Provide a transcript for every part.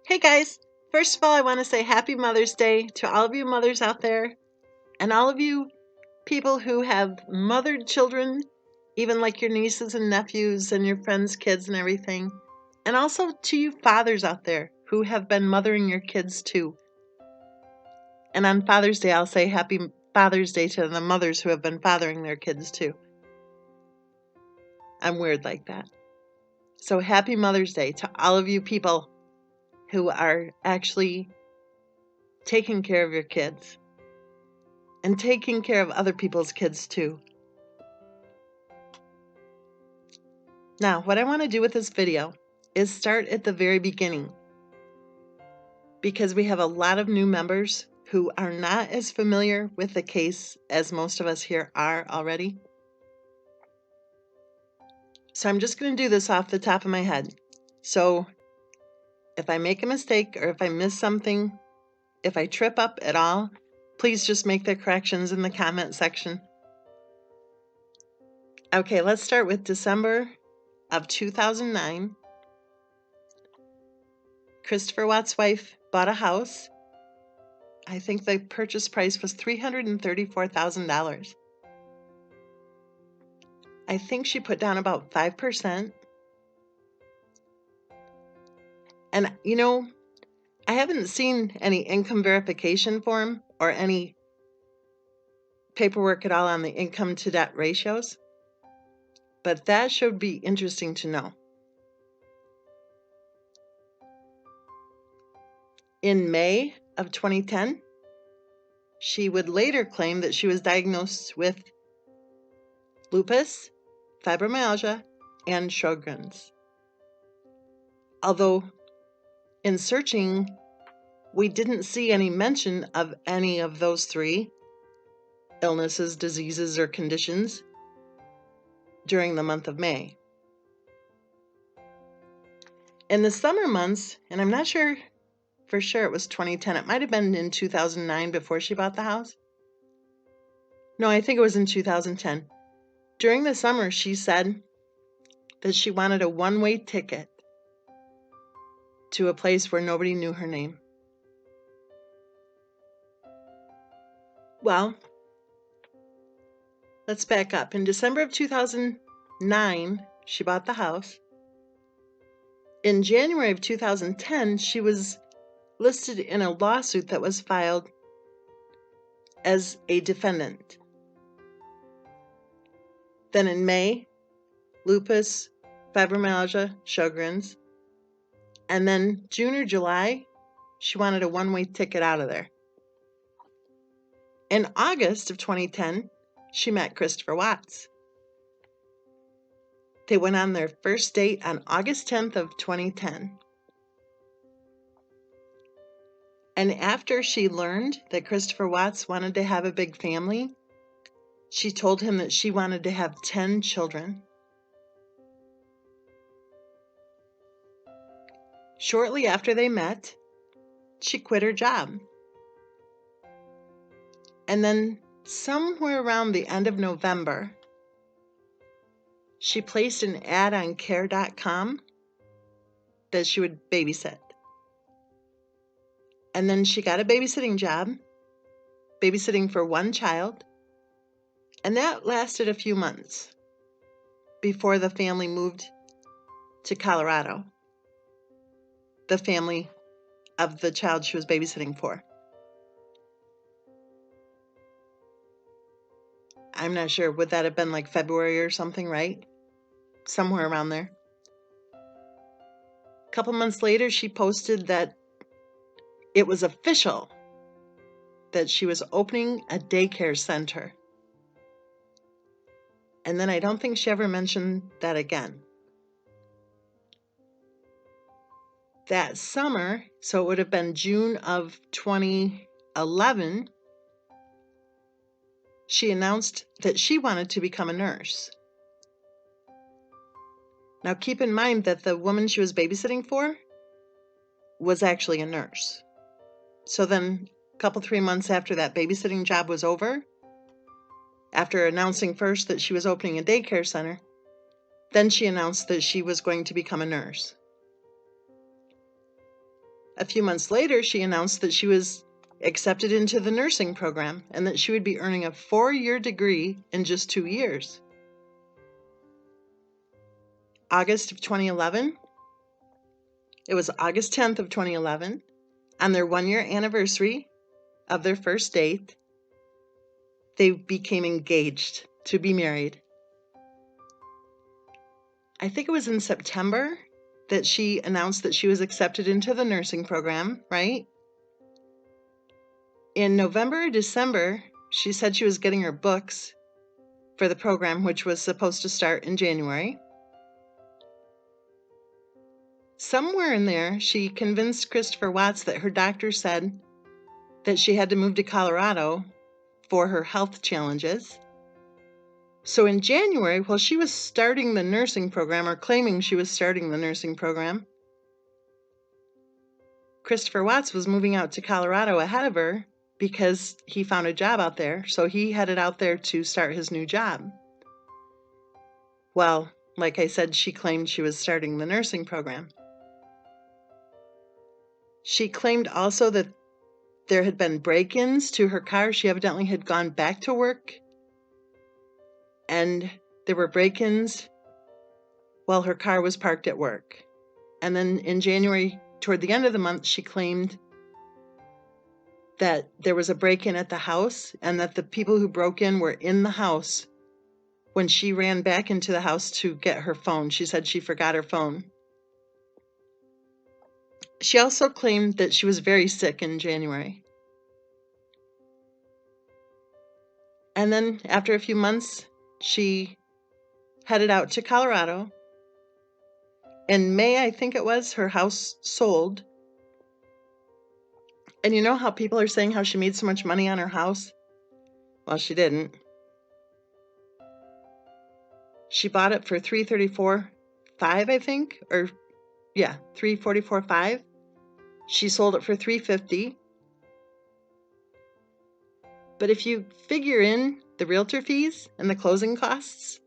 Hey guys, first of all, I want to say happy Mother's Day to all of you mothers out there and all of you people who have mothered children, even like your nieces and nephews and your friends' kids and everything. And also to you fathers out there who have been mothering your kids too. And on Father's Day, I'll say happy Father's Day to the mothers who have been fathering their kids too. I'm weird like that. So happy Mother's Day to all of you people who are actually taking care of your kids and taking care of other people's kids too. Now, what I want to do with this video is start at the very beginning, because we have a lot of new members who are not as familiar with the case as most of us here are already. So I'm just going to do this off the top of my head. So if I make a mistake or if I miss something, if I trip up at all, please just make the corrections in the comment section. Okay, let's start with December of 2009. Christopher Watt's wife bought a house. I think the purchase price was $334,000. I think she put down about 5%. And you know, I haven't seen any income verification form or any paperwork at all on the income to debt ratios, but that should be interesting to know. In May of 2010, she would later claim that she was diagnosed with lupus, fibromyalgia, and Sjogren's. Although in searching, we didn't see any mention of any of those three illnesses, diseases, or conditions during the month of May. In the summer months, and I'm not sure for sure it was 2010, it might have been in 2009 before she bought the house. No, I think it was in 2010. During the summer, she said that she wanted a one-way ticket to a place where nobody knew her name. Well, let's back up. In December of 2009, she bought the house. In January of 2010, she was listed in a lawsuit that was filed as a defendant. Then in May, lupus, fibromyalgia, Sjogren's. And then June or July, she wanted a one-way ticket out of there. In August of 2010, she met Christopher Watts. They went on their first date on August 10th of 2010. And after she learned that Christopher Watts wanted to have a big family, she told him that she wanted to have 10 children. Shortly after they met, she quit her job. And then somewhere around the end of November, she placed an ad on care.com that she would babysit. And then she got a babysitting job, babysitting for one child, and that lasted a few months before the family moved to Colorado, the family of the child she was babysitting for. I'm not sure, would that have been like February or something, right? Somewhere around there. A couple months later, she posted that it was official that she was opening a daycare center. And then I don't think she ever mentioned that again. That summer, so it would have been June of 2011, she announced that she wanted to become a nurse. Now keep in mind that the woman she was babysitting for was actually a nurse. So then a couple, 3 months after that babysitting job was over, after announcing first that she was opening a daycare center, then she announced that she was going to become a nurse. a few months later, she announced that she was accepted into the nursing program and that she would be earning a 4-year degree in just 2 years. August of 2011, it was August 10th of 2011, on their 1-year anniversary of their first date, they became engaged to be married. I think it was in September that she announced that she was accepted into the nursing program, right? In November or December, she said she was getting her books for the program, which was supposed to start in January. Somewhere in there, she convinced Christopher Watts that her doctor said that she had to move to Colorado for her health challenges. So in January, while she was starting the nursing program, or claiming she was starting the nursing program, Christopher Watts was moving out to Colorado ahead of her because he found a job out there. So he headed out there to start his new job. Well, like I said, she claimed she was starting the nursing program. She claimed also that there had been break-ins to her car. She evidently had gone back to work, and there were break-ins while her car was parked at work. And then in January, toward the end of the month, she claimed that there was a break-in at the house and that the people who broke in were in the house when she ran back into the house to get her phone. She said she forgot her phone. She also claimed that she was very sick in January. And then after a few months, she headed out to Colorado. In May, I think it was, her house sold. And you know how people are saying how she made so much money on her house? Well, she didn't. She bought it for $334,500, I think, or yeah, $344,500. She sold it for $350,000. But if you figure in the realtor fees and the closing costs,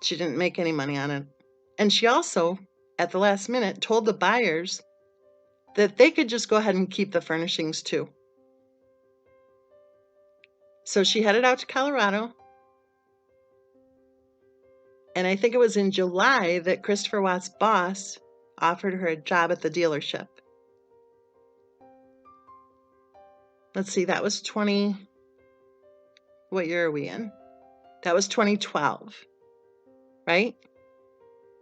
she didn't make any money on it. And she also, at the last minute, told the buyers that they could just go ahead and keep the furnishings too. So she headed out to Colorado. And I think it was in July that Christopher Watts' boss offered her a job at the dealership. Let's see, that was what year are we in? That was 2012, right?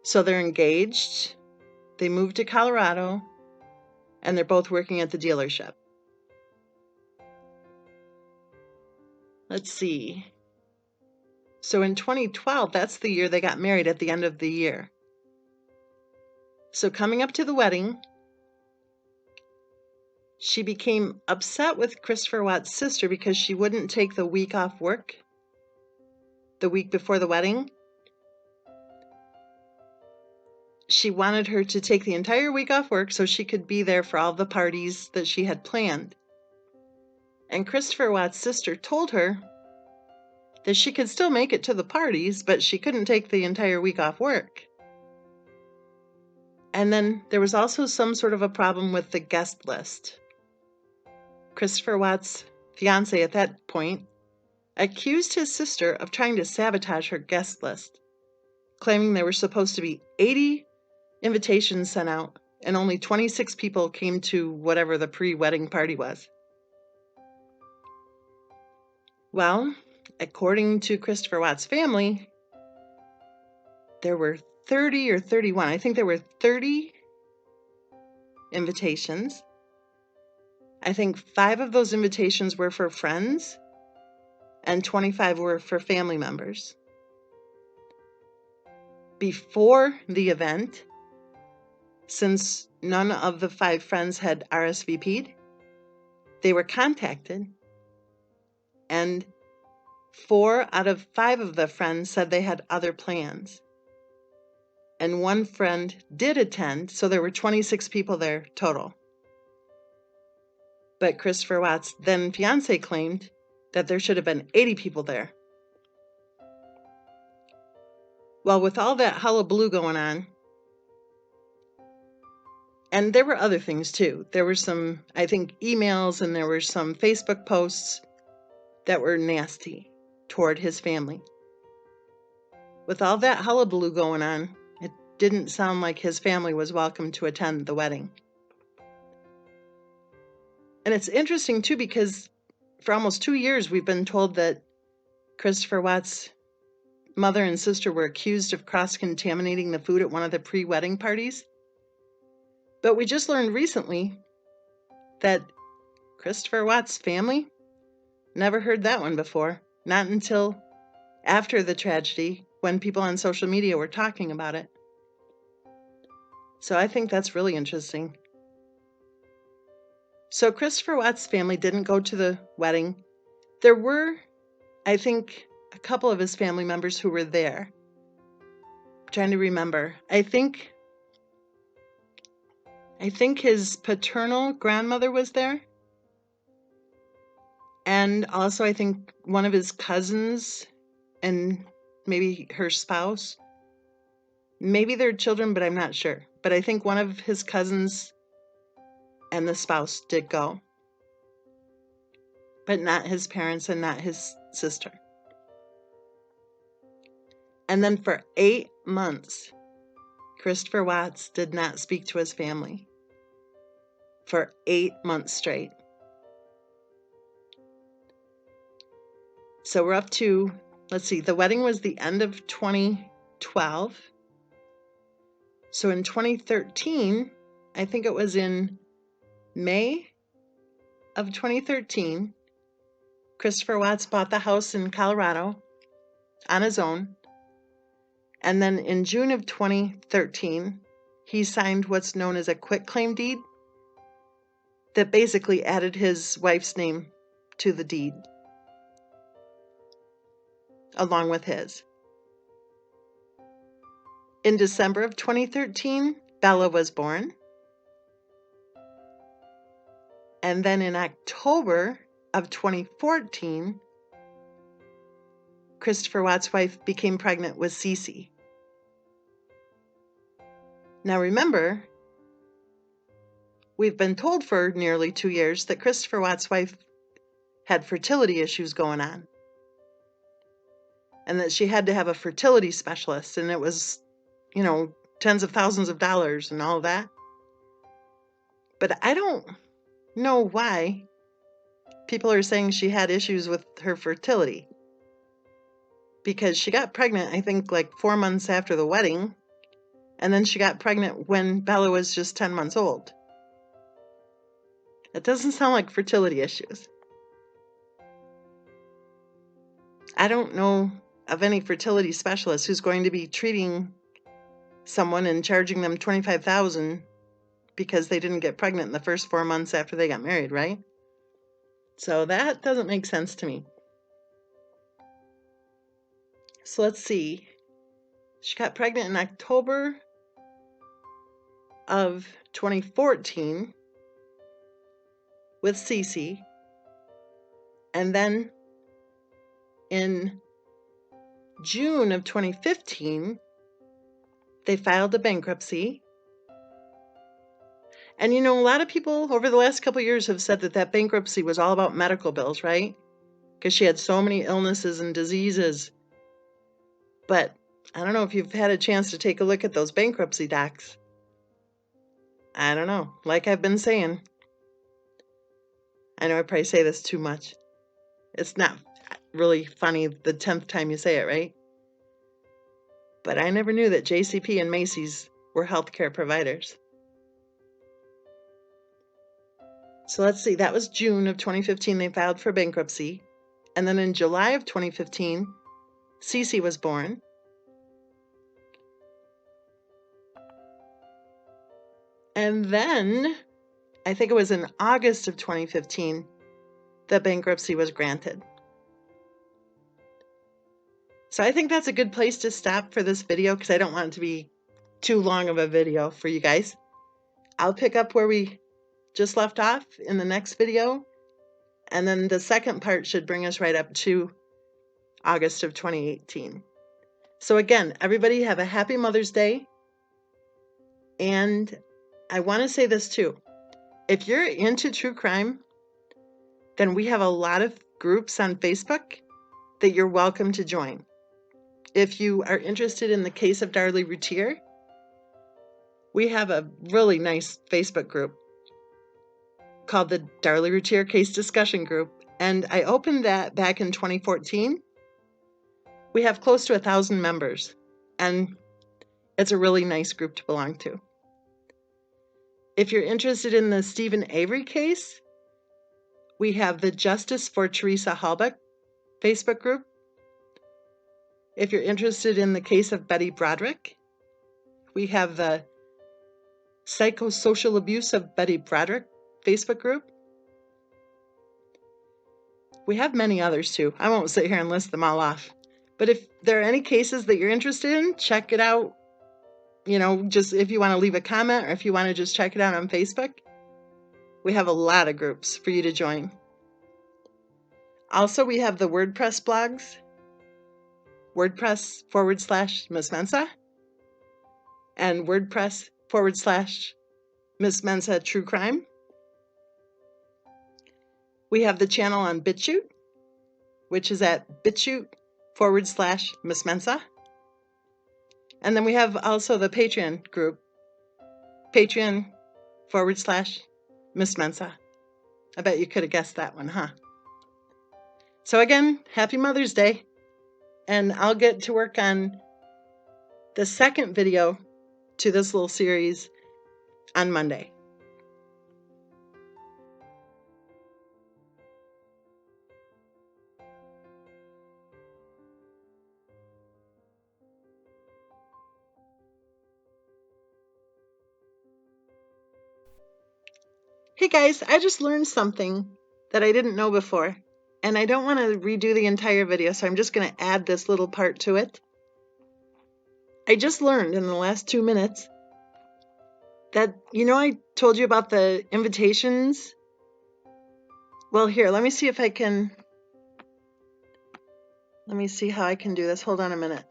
So they're engaged, they moved to Colorado, and they're both working at the dealership. Let's see. So in 2012, that's the year they got married, at the end of the year. So coming up to the wedding, she became upset with Christopher Watts' sister because she wouldn't take the week off work the week before the wedding. She wanted her to take the entire week off work so she could be there for all the parties that she had planned. And Christopher Watts' sister told her that she could still make it to the parties, but she couldn't take the entire week off work. And then there was also some sort of a problem with the guest list. Christopher Watts' fiance at that point accused his sister of trying to sabotage her guest list, claiming there were supposed to be 80 invitations sent out and only 26 people came to whatever the pre-wedding party was. Well, according to Christopher Watts' family, there were 30 or 31. I think there were 30 invitations. I think 5 of those invitations were for friends and 25 were for family members. Before the event, since none of the 5 friends had RSVP'd, they were contacted, and 4 out of 5 of the friends said they had other plans. And 1 friend did attend, so there were 26 people there total. But Christopher Watts' then fiance claimed that there should have been 80 people there. Well, with all that hullabaloo going on, And there were other things too. There were some, I think, emails, and there were some Facebook posts that were nasty toward his family. With all that hullabaloo going on, it didn't sound like his family was welcome to attend the wedding. And it's interesting too, because for almost 2 years we've been told that Christopher Watts' mother and sister were accused of cross-contaminating the food at one of the pre-wedding parties. But we just learned recently that Christopher Watts' family never heard that one before. Not until after the tragedy, when people on social media were talking about it. So I think that's really interesting. So Christopher Watts' family didn't go to the wedding. There were, I think, a couple of his family members who were there. I'm trying to remember. I think his paternal grandmother was there. And also I think one of his cousins and maybe her spouse. Maybe their children, but I'm not sure. But I think one of his cousins and the spouse did go. But not his parents and not his sister. And then for 8 months, Christopher Watts did not speak to his family. For 8 months straight. So we're up to, let's see, the wedding was the end of 2012. So in 2013, I think it was in May of 2013, Christopher Watts bought the house in Colorado on his own. And then in June of 2013, he signed what's known as a quitclaim deed that basically added his wife's name to the deed, along with his. In December of 2013, Bella was born. And then in October of 2014, Christopher Watts' wife became pregnant with Cece. Now remember, we've been told for nearly 2 years that Christopher Watts' wife had fertility issues going on. And that she had to have a fertility specialist, and it was, tens of thousands of dollars and all of that. But I don't know why people are saying she had issues with her fertility. Because she got pregnant, I think, like 4 months after the wedding. And then she got pregnant when Bella was just 10 months old. That doesn't sound like fertility issues. I don't know of any fertility specialist who's going to be treating someone and charging them $25,000 because they didn't get pregnant in the first 4 months after they got married, right? So that doesn't make sense to me. So let's see. She got pregnant in October of 2014 with Cece. And then in June of 2015, they filed a bankruptcy. And a lot of people over the last couple of years have said that bankruptcy was all about medical bills, right? Because she had so many illnesses and diseases. But I don't know if you've had a chance to take a look at those bankruptcy docs. I don't know. Like I've been saying, I know I probably say this too much. It's not really funny the 10th time you say it, right? But I never knew that JCP and Macy's were healthcare providers. So let's see, that was June of 2015 they filed for bankruptcy. And then in July of 2015, Cece was born. And then, I think it was in August of 2015, that bankruptcy was granted. So I think that's a good place to stop for this video because I don't want it to be too long of a video for you guys. I'll pick up where we just left off in the next video. And then the second part should bring us right up to August of 2018. So again, everybody have a happy Mother's Day. And I want to say this too. If you're into true crime, then we have a lot of groups on Facebook that you're welcome to join. If you are interested in the case of Darlie Routier, we have a really nice Facebook group called the Darlie Routier Case Discussion Group, and I opened that back in 2014. We have close to 1,000 members, and it's a really nice group to belong to. If you're interested in the Stephen Avery case, we have the Justice for Teresa Halbach Facebook group. If you're interested in the case of Betty Broderick, we have the Psychosocial Abuse of Betty Broderick Facebook group. We have many others too. I won't sit here and list them all off. But if there are any cases that you're interested in, check it out. Just if you want to leave a comment or if you want to just check it out on Facebook, we have a lot of groups for you to join. Also, we have the WordPress blogs, WordPress/Miss Mensa, and WordPress/Miss Mensa True Crime. We have the channel on BitChute, which is at BitChute/Miss Mensa. And then we have also the Patreon group, Patreon/Miss Mensa. I bet you could have guessed that one, huh? So again, happy Mother's Day. And I'll get to work on the second video to this little series on Monday. Hey guys, I just learned something that I didn't know before, and I don't want to redo the entire video, so I'm just going to add this little part to it. I just learned in the last 2 minutes that, I told you about the invitations. Well, here, let me see how I can do this. Hold on a minute.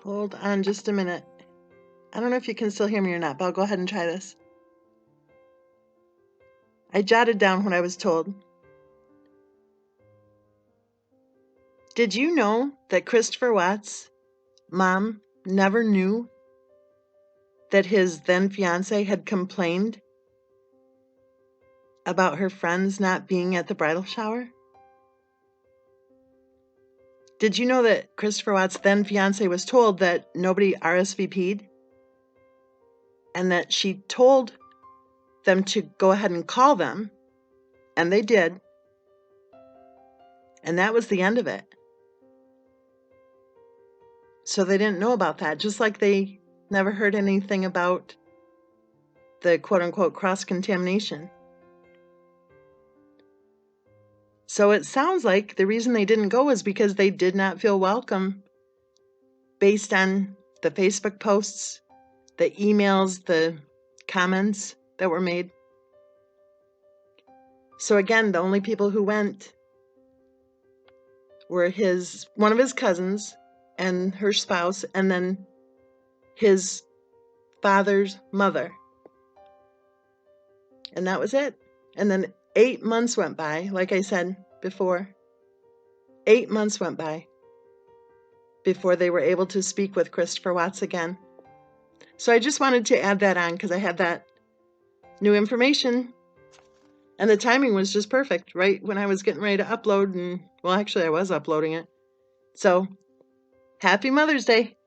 Hold on just a minute. I don't know if you can still hear me or not, but I'll go ahead and try this. I jotted down what I was told. Did you know that Christopher Watts' mom never knew that his then fiance had complained about her friends not being at the bridal shower? Did you know that Christopher Watts' then fiance was told that nobody RSVP'd? And that she told them to go ahead and call them, and they did. And that was the end of it. So they didn't know about that, just like they never heard anything about the quote-unquote cross-contamination. So it sounds like the reason they didn't go is because they did not feel welcome based on the Facebook posts, the emails, the comments that were made. So again, the only people who went were one of his cousins and her spouse, and then his father's mother. And that was it. And then 8 months went by, like I said before. 8 months went by before they were able to speak with Christopher Watts again. So I just wanted to add that on because I had that new information. And the timing was just perfect, right when I was getting ready to upload. And well, actually, I was uploading it. So happy Mother's Day.